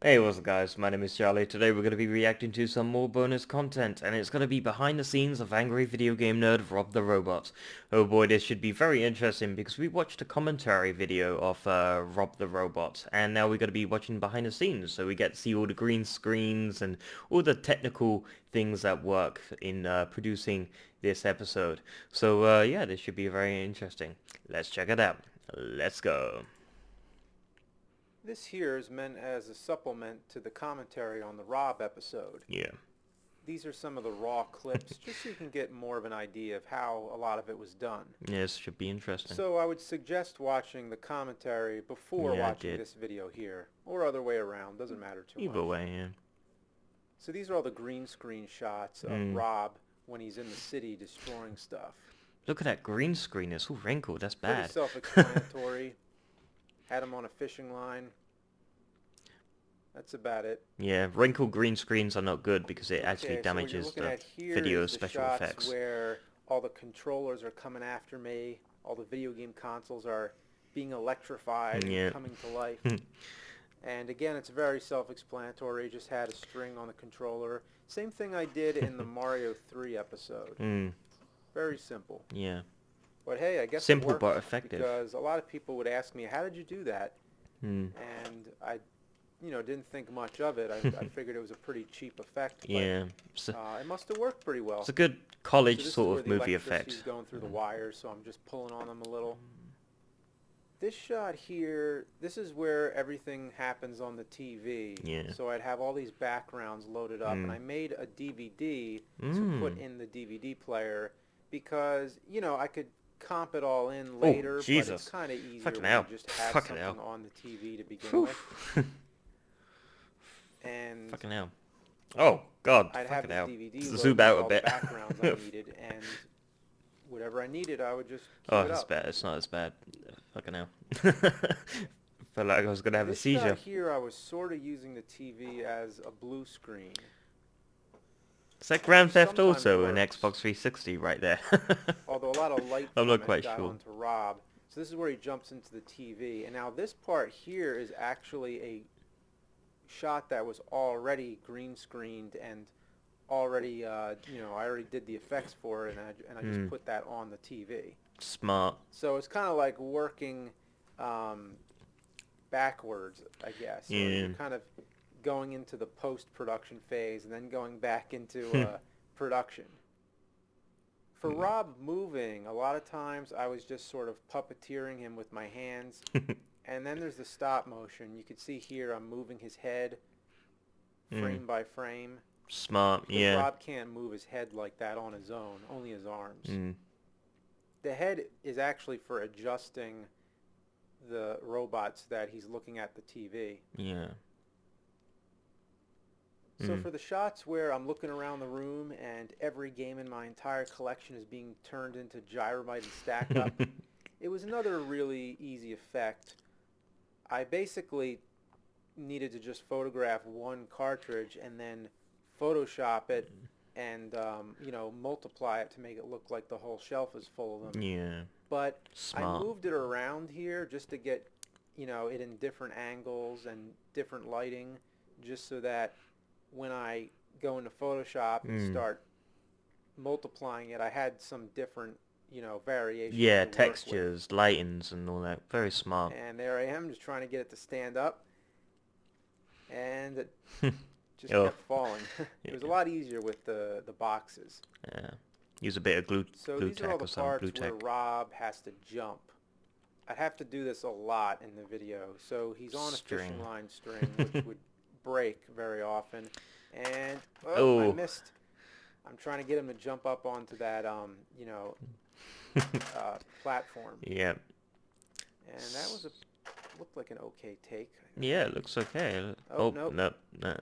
Hey, what's up guys, my name is Charlie. Today we're going to be reacting to some more bonus content, and it's going to be behind the scenes of angry video game nerd Rob the Robot. Oh boy, this should be very interesting because we watched a commentary video of Rob the Robot, and now we're going to be watching behind the scenes, so we get to see all the green screens and all the technical things that work in producing this episode. So yeah, this should be very interesting. Let's check it out. Let's go. This here is meant as a supplement to the commentary on the Rob episode. Yeah. These are some of the raw clips, just so you can get more of an idea of how a lot of it was done. Yeah, this should be interesting. So I would suggest watching the commentary before Yeah, I watching did. this video here, or other way around, doesn't matter too Either much. way, yeah. So these are all the green screen shots of Mm. Rob when he's in the city destroying stuff. Look at that green screen. It's all wrinkled. That's Pretty bad. self-explanatory. Had him on a fishing line. That's about it. Yeah, wrinkled green screens are not good because it actually Okay, so what you're damages looking the at here video is the special shots effects. where all the controllers are coming after me, all the video game consoles are being electrified and Yeah. coming to life. And again, it's very self-explanatory. Just had a string on the controller. Same thing I did in the Mario 3 episode. Mm. Very simple. Yeah. But hey, I guess it Simple worked but effective. because a lot of people would ask me, how did you do that? Mm. And I didn't think much of it. I figured it was a pretty cheap effect, but Yeah. it must have worked pretty well. It's a good So college this is sort where of the movie electricity's effect. going through the wires, so I'm just pulling on them a little. This shot here, this is where everything happens on the TV. Yeah. So I'd have all these backgrounds loaded up, and I made a DVD to put in the DVD player because, I could comp it all in later, but it's Jesus. kind of easier Fucking when hell. you just have Fucking something hell. on the TV to begin Whew. with. And Fucking hell. Oh, God. I'd have Fucking this hell. DVD Zoom loaded with out a all bit. the backgrounds I needed, and whatever I needed, I would just Oh, queue it it's up. bad. It's not as bad. Fucking hell. Felt like I was going to have a This seizure. shot here, I was sort of using the TV as a blue screen. It's like Grand Theft Sometimes Auto and works, Xbox 360 right there. although a lot of light I'm from not it quite got sure. onto Rob. So this is where he jumps into the TV. And now this part here is actually a shot that was already green screened and already, I already did the effects for it, and I just put that on the TV. Smart. So it's kind of like working backwards, I guess. So Yeah. you're kind of going into the post-production phase and then going back into production. For Rob moving, a lot of times I was just sort of puppeteering him with my hands. And then there's the stop motion. You can see here I'm moving his head frame by frame. Smart, Because yeah. Rob can't move his head like that on his own, only his arms. Mm. The head is actually for adjusting the robot so that he's looking at the TV. Yeah. So for the shots where I'm looking around the room and every game in my entire collection is being turned into gyromite and stack up, it was another really easy effect. I basically needed to just photograph one cartridge and then Photoshop it and, multiply it to make it look like the whole shelf is full of them. Yeah. But Smart. I moved it around here just to get, it in different angles and different lighting, just so that when I go into Photoshop and start multiplying it, I had some different, variations Yeah, to work with. textures, lightings and all that. Very smart. And there I am, just trying to get it to stand up, and it just Oh. kept falling. It was a lot easier with the boxes. Yeah. Use a bit of glue So these are all tack the or something. Blue parts where tack. Rob has to jump. I'd have to do this a lot in the video. So he's on a fishing String. line string, which would break very often. And, I Oh. missed. I'm trying to get him to jump up onto that, platform. Yeah. And that was looked like an okay take. Yeah, it looks okay. Oh, nope. No, no.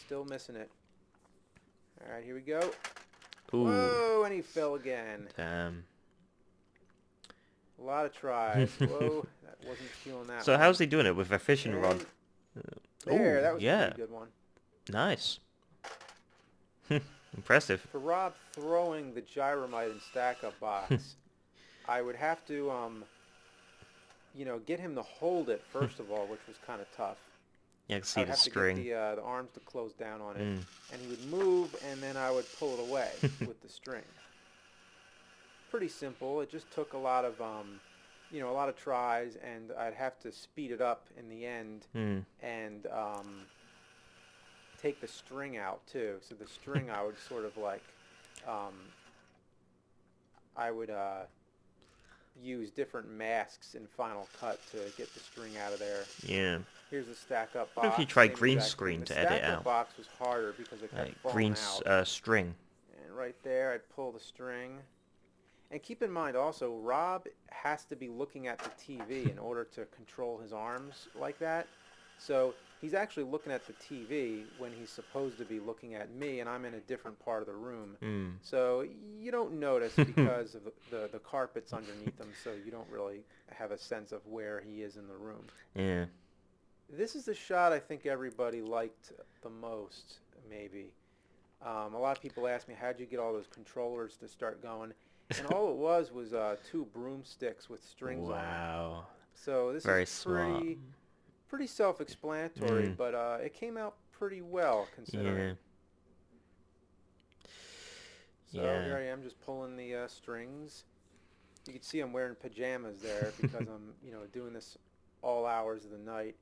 Still missing it. All right, here we go. Ooh, Whoa, and he fell again. damn. A lot of tries. Whoa, that wasn't feeling that So one. how's he doing it with a fishing rod? And there, Ooh, that was a yeah. pretty good one. Nice. Impressive. For Rob throwing the gyromite and stack-up box, I would have to, get him to hold it, first of all, which was kind of tough. Yeah, I can I see would the have to get string. the arms to close down on it, Mm. and he would move, and then I would pull it away with the string. Pretty simple. It just took a lot of a lot of tries, and I'd have to speed it up in the end, Mm. and take the string out too. So the string I would sort of like, um, I would use different masks in Final Cut to get the string out of there. Yeah. Here's the stack up What if you box, try same green exact thing. screen The to edit stack up out? box was harder because it kept Like falling out. string. And right there, I'd pull the string. And keep in mind also, Rob has to be looking at the TV in order to control his arms like that. So he's actually looking at the TV when he's supposed to be looking at me, and I'm in a different part of the room. Mm. So you don't notice because of the carpets underneath him, so you don't really have a sense of where he is in the room. Yeah. This is the shot I think everybody liked the most, maybe. A lot of people ask me, how'd you get all those controllers to start going? And all it was two broomsticks with strings on them. Wow. So this Very is smart. pretty self-explanatory, Mm. but it came out pretty well considering. Yeah. So Yeah. here I am just pulling the strings. You can see I'm wearing pajamas there because I'm, doing this all hours of the night.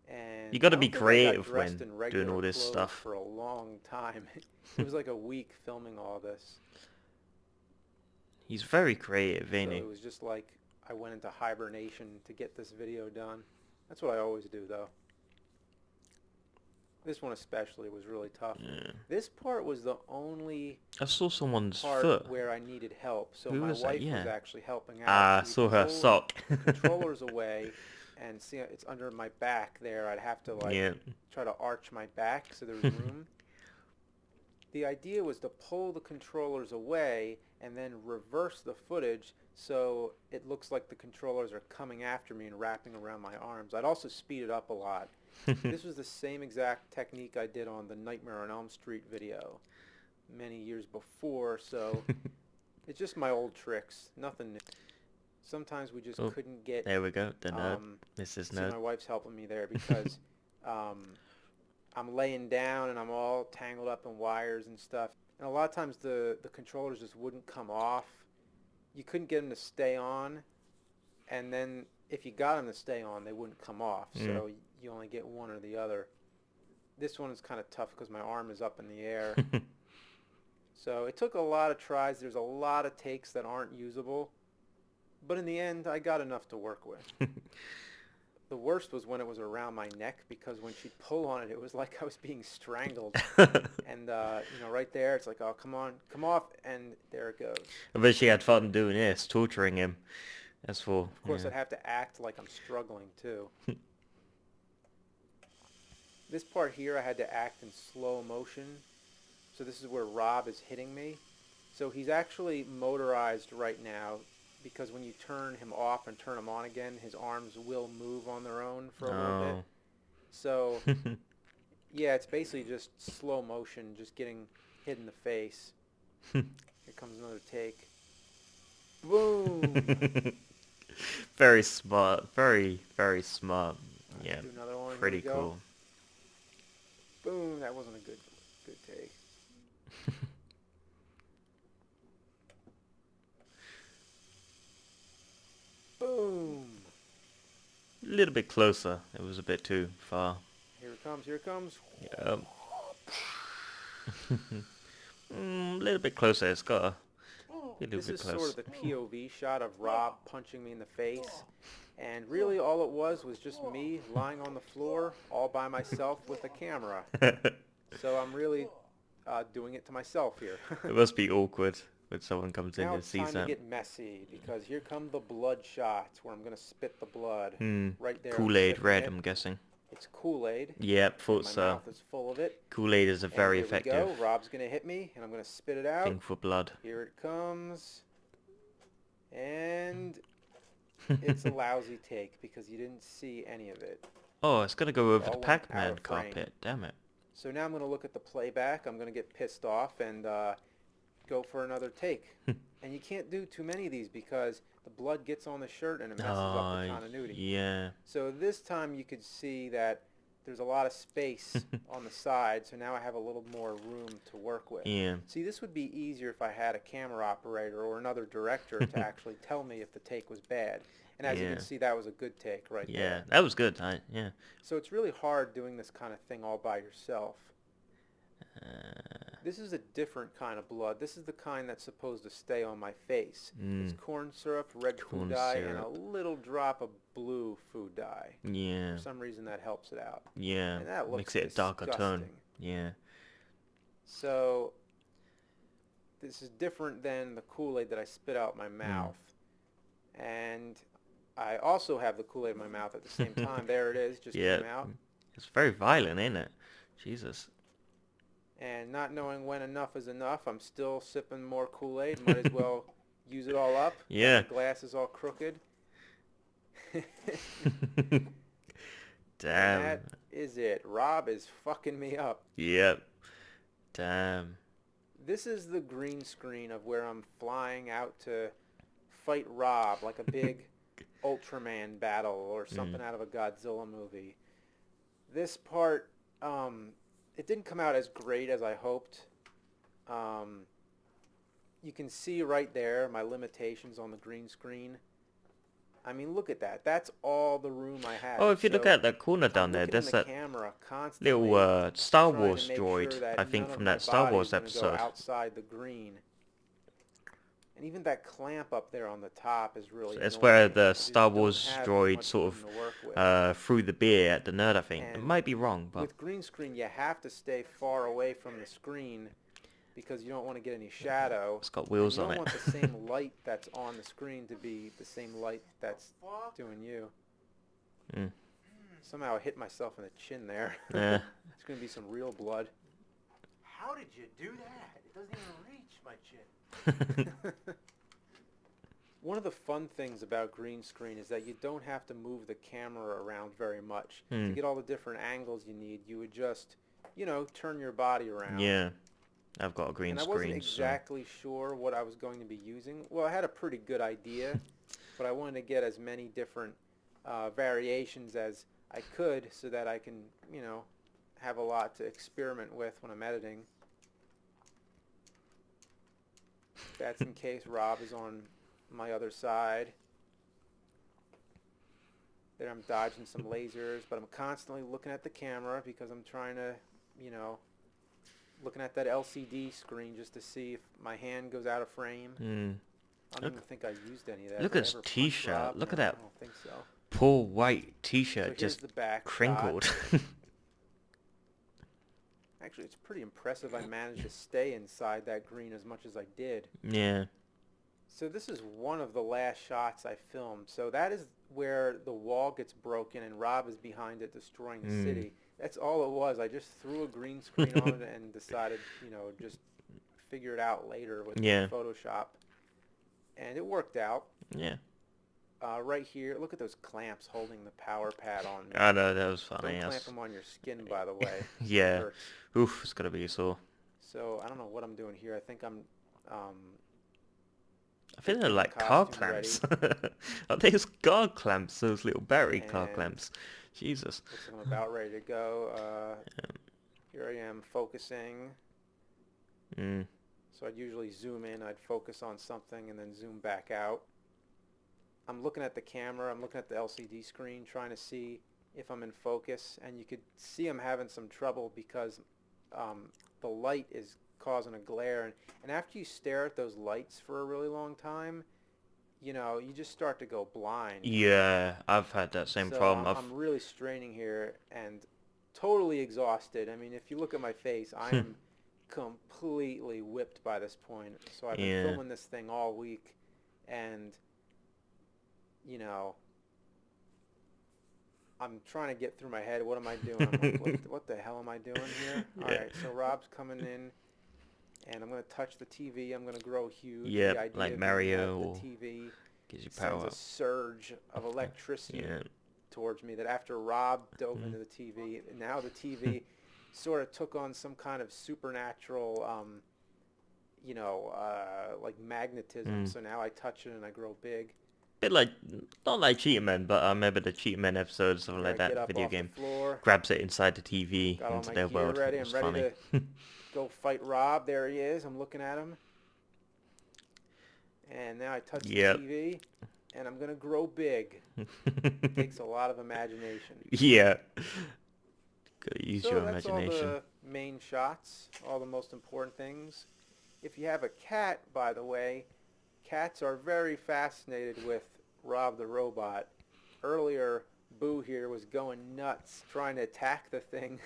And You got I to be don't think I got creative dressed when in doing regular all this clothes stuff. for a long time. It was like a week filming all this. He's very creative, So ain't he? it was just like I went into hibernation to get this video done. That's what I always do, though. This one especially was really tough. Yeah. This part was the only I saw someone's part foot. where I needed help. So Who my was that? wife was Yeah. actually helping out. Ah, So you saw her pull sock. the controllers away, and see it's under my back there. I'd have to like Yeah. try to arch my back so there was room. The idea was to pull the controllers away and then reverse the footage so it looks like the controllers are coming after me and wrapping around my arms. I'd also speed it up a lot. This was the same exact technique I did on the Nightmare on Elm Street video many years before, so it's just my old tricks, nothing new. Sometimes we just couldn't get, There we go, the nerd. Mrs. see, Nerd. my wife's helping me there because I'm laying down and I'm all tangled up in wires and stuff. And a lot of times the controllers just wouldn't come off. You couldn't get them to stay on, and then if you got them to stay on, they wouldn't come off. So you only get one or the other. This one is kind of tough because my arm is up in the air. So it took a lot of tries. There's a lot of takes that aren't usable. But in the end, I got enough to work with. The worst was when it was around my neck, because when she'd pull on it, it was like I was being strangled. And, right there, it's like, oh, come on, come off, and there it goes. I bet she had fun doing this, torturing him. That's for... Of course, I'd have to act like I'm struggling, too. This part here, I had to act in slow motion. So this is where Rob is hitting me. So he's actually motorized right now, because when you turn him off and turn him on again, his arms will move on their own for a little bit. So, yeah, it's basically just slow motion, just getting hit in the face. Here comes another take. Boom! Very smart. Very, very smart. Yeah, Do another one. pretty Here we go. cool. Boom! That wasn't a good take. Boom! A little bit closer. It was a bit too far. Here it comes. Here it comes. Yep. A little bit closer. It's got a little This bit is close. sort of the POV shot of Rob punching me in the face. And really all it was just me lying on the floor all by myself with a camera. So I'm really doing it to myself here. It must be awkward when someone comes in Now and it's sees time to that. get messy, because here come the blood shots where I'm going to spit the blood right there. I'm Kool-Aid spitting red, it. I'm guessing. It's Kool-Aid. Yep, thought My so. mouth is full of it. Kool-Aid is a very And here we effective go. Rob's going to hit me, and I'm going to spit it out. thing for blood. Here it comes. And it's a lousy take because you didn't see any of it. Oh, it's gonna go over the all went out Pac-Man of frame. carpet. Damn it. So now I'm going to look at the playback. I'm going to get pissed off and go for another take. And you can't do too many of these because the blood gets on the shirt and it messes up the continuity. Yeah. So this time you could see that there's a lot of space on the side, so now I have a little more room to work with. Yeah. See, this would be easier if I had a camera operator or another director to actually tell me if the take was bad. And as you Yeah. can see, that was a good take right Yeah, there. that was good. Yeah. So it's really hard doing this kind of thing all by yourself. This is a different kind of blood. This is the kind that's supposed to stay on my face. It's corn syrup, red food Corn dye, and a syrup. little drop of blue food dye. Yeah. For some reason that helps it out. Yeah. And that looks Makes it a darker tone. disgusting. Yeah. So this is different than the Kool-Aid that I spit out my mouth. And I also have the Kool-Aid in my mouth at the same time. There it is, just Yeah. came out. It's very violent, ain't it? Jesus. And not knowing when enough is enough, I'm still sipping more Kool-Aid. Might as well use it all up. Yeah. The glass is all crooked. Damn. And that is it. Rob is fucking me up. Yep. Damn. This is the green screen of where I'm flying out to fight Rob, like a big Ultraman battle or something out of a Godzilla movie. This part, it didn't come out as great as I hoped. You can see right there my limitations on the green screen. I mean, look at that. That's all the room I have. Oh, if you look So at that corner down I'm there, looking in there's the that camera constantly, little Star trying to Wars make droid, sure that I think none from of my that Star body Wars is gonna episode. go outside the green. And even that clamp up there on the top is really It's annoying. where the I just Star don't Wars have droid much sort room to work with. of threw the beer at the nerd, I think. It And might be wrong, but... With green screen, you have to stay far away from the screen because you don't want to get any shadow. It's got wheels and on you it. don't want the same light that's on the screen to be the same light that's doing you. Mm. Somehow I hit myself in the chin there. Yeah. It's going to be some real blood. How did you do that? It doesn't even reach my chin. One of the fun things about green screen is that you don't have to move the camera around very much. Hmm. To get all the different angles you need, you would just, turn your body around. Yeah. I've got a green And I screen, wasn't exactly sure what I was going to be using. Well, I had a pretty good idea, but I wanted to get as many different variations as I could so that I can, have a lot to experiment with when I'm editing. That's in case Rob is on my other side. There I'm dodging some lasers, but I'm constantly looking at the camera because I'm trying to, looking at that LCD screen just to see if my hand goes out of frame. I don't even think I used any of that. Look Did I at his ever punch t-shirt. Rob? Look at No, that. I don't think so. poor white So t-shirt here's just the back crinkled. shot. Actually, it's pretty impressive I managed to stay inside that green as much as I did. Yeah. So this is one of the last shots I filmed. So that is where the wall gets broken and Rob is behind it destroying the city. That's all it was. I just threw a green screen on it and decided, just figure it out later with Photoshop. And it worked out. Yeah. Right here, look at those clamps holding the power pad on me. I know, that was funny. Don't clamp Yes. them on your skin, by the way. Yeah. It hurts. Oof, it's gotta be sore. So I don't know what I'm doing here. I think I'm I think they're getting like the car costume clamps. Are they car clamps? Those little battery car And- clamps. Jesus. looks like I'm about ready to go. Here I am focusing. Mm. So I'd usually zoom in, I'd focus on something and then zoom back out. I'm looking at the camera, I'm looking at the LCD screen trying to see if I'm in focus, and you could see I'm having some trouble because the light is causing a glare, and after you stare at those lights for a really long time, you just start to go blind. Yeah, I've had that same So problem. I'm really straining here and totally exhausted. I mean, if you look at my face, I am completely whipped by this point. So I've been filming this thing all week, and I'm trying to get through my head. What am I doing? I'm like, what the hell am I doing here? All right, so Rob's coming in, and I'm going to touch the TV. I'm going to grow huge. Yeah, the idea like being Mario that or the TV gives you sends power. a surge of electricity Yeah. towards me that after Rob dove into the TV, now the TV sort of took on some kind of supernatural, like magnetism. So now I touch it and I grow big. bit like, not like Cheetah Men, but I remember the Cheetah Men episodes, stuff Here I like get that. up Video off the game floor, grabs it inside the TV got all into my their gear world. ready. It I'm was ready funny. to go fight Rob. There he is. I'm looking at him. And now I touch the Yep. TV, and I'm going to grow big. Takes a lot of imagination. Yeah. Gotta use So your that's all imagination. the main shots, all the most important things. If you have a cat, by the way, cats are very fascinated with Rob the Robot. Earlier, Boo here was going nuts trying to attack the thing,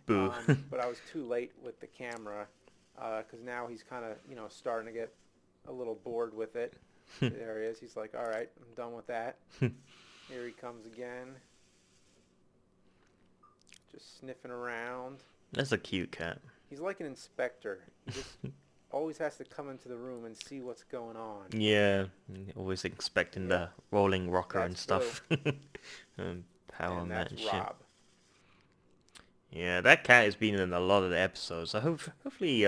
Boo. but I was too late with the camera because now he's kind of, starting to get a little bored with it. There he is. He's like, all right, I'm done with that. Here he comes again. Just sniffing around. That's a cute cat. He's like an inspector. He just always has to come into the room and see what's going on. Yeah, always expecting Yeah. the rolling rocker and That's stuff. Power And man that's shit. Rob. Yeah, that cat has been in a lot of the episodes. So hopefully,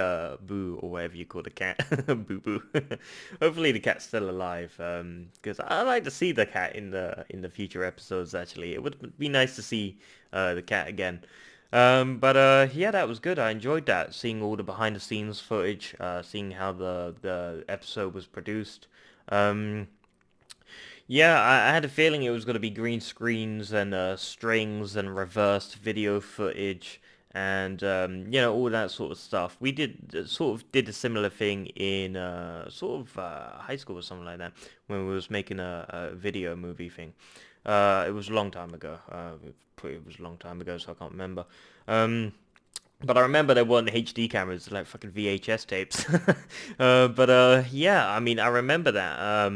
Boo or whatever you call the cat, Boo Boo. Hopefully the cat's still alive. Because I like to see the cat in the future episodes. Actually, it would be nice to see the cat again. But yeah, that was good. I enjoyed that, seeing all the behind the scenes footage, seeing how the episode was produced. Um, yeah, I had a feeling it was going to be green screens and strings and reversed video footage and all that sort of stuff. We sort of did a similar thing in high school or something like that when we was making a video movie thing. It was a long time ago. It was a long time ago, so I can't remember. But I remember there weren't HD cameras, like fucking VHS tapes. Yeah, I mean, I remember that.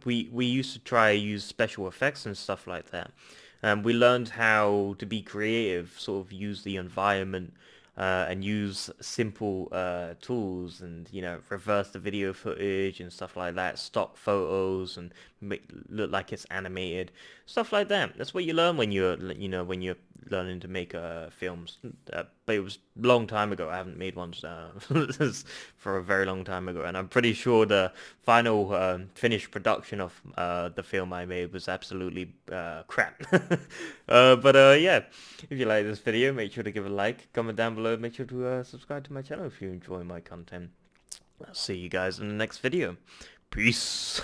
We used to try to use special effects and stuff like that. We learned how to be creative, sort of use the environment and use simple tools and, reverse the video footage and stuff like that, stock photos and make look like it's animated, stuff like that. That's what you learn when when you're learning to make films. But it was a long time ago. I haven't made one for a very long time ago, and I'm pretty sure the final finished production of the film I made was absolutely crap. Yeah, if you like this video, make sure to give a like, comment down below, make sure to subscribe to my channel if you enjoy my content. I'll see you guys in the next video. Peace.